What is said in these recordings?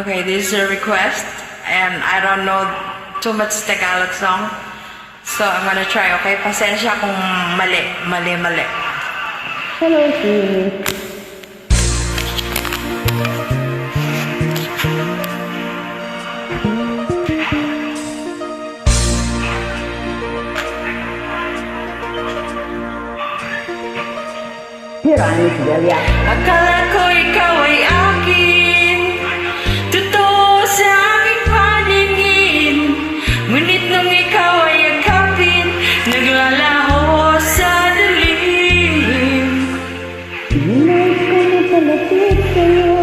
Okay, this is a request, and I don't know too much Tagalog song, so I'm gonna try, okay? Pasensya kung mali. Hello, sis. Hirani si Delia. Akala ko ikaw ay akin, totoo sa aking paningin, ngunit nung ikaw ay yakapin, naglalaho sa dilim. Hinay ko na palapit sa'yo,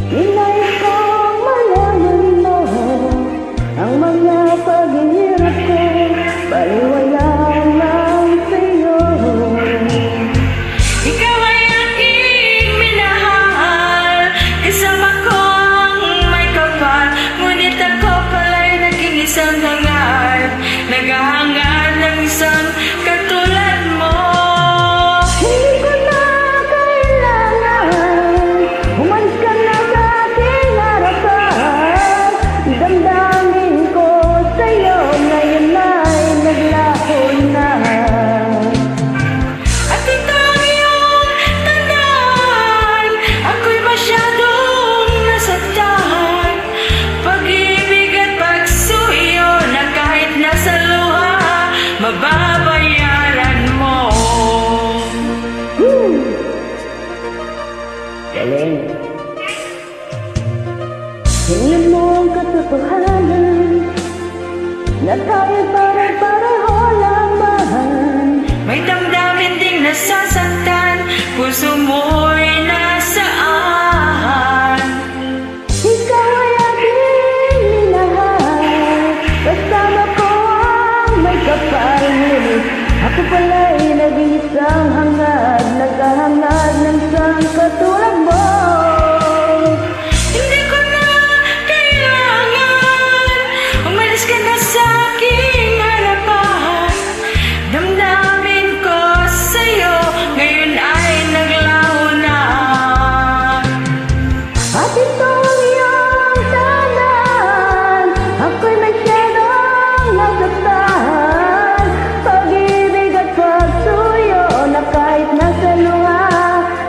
hinay kong malaman mo ang mga paghihirap ko, baliwala lang sa'yo. Ikaw ay aking minahal, kasama ko ang may kapal, ngunit ako pala'y naging isang hangar, naghahangad ng isang katulad mo. Hindi ko na kailangan, umalis ka na sa aking harapan. Damdamin ko sa'yo, ngayon ay naglaho na. At ito ang iyong tandaan, ako'y masyadong nasaktan, pag-ibig at pagsuyo na kahit nasa luha, mababayaran mo. Galing. Tingnan mo ang katotohanan, na tayo pare-pareho lamang. May damdamin ding nasasaktan, puso mo'y nasaan. Ikaw ay aking minahal, kasama ko ang may kapal, ngunit ako pala'y naging isang hangad, naghahangad ng isang katulad mo. Hindi ko na kailangan, umalis ka na sa aking harapan. Damdamin ko sa'yo, ngayon ay naglaho na. At ito ang iyong tanan, ako'y masyadong nasaktan, pag-ibig at pagsuyo na kahit nasa luha,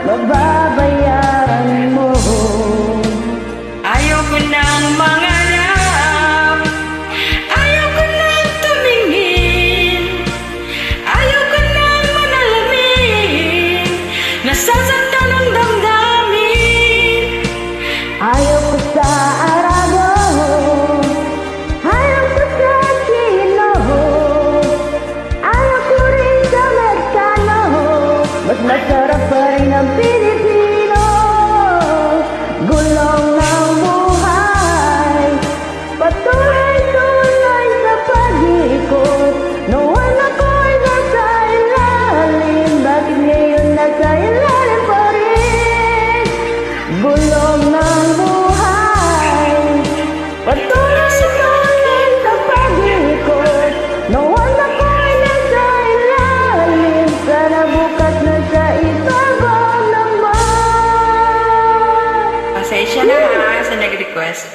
mababayaran mo. Ayaw ko nang mangarap, ayaw ko nang tumingin, ayaw ko nang manalamin, nasasaktan ang damdamin. Ayaw ko sa arado, ayaw ko sa chino, ayaw ko rin sa Mexicano, mas masarap pa rin ang Pilipino. Gulong ng buhay, patuloy-tuloy sa pag-ikot. Noon ako'y nasa ilalim, bakit ngayon nasa ilalim pa rin? Gulong ng buhay, patuloy-tuloy sa pag-ikot. Noon ako'y nasa ilalim, sana bukas nasa ibabaw naman. Pasensya na ha sa nag-request.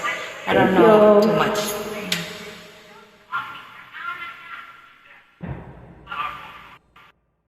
I don't know too much.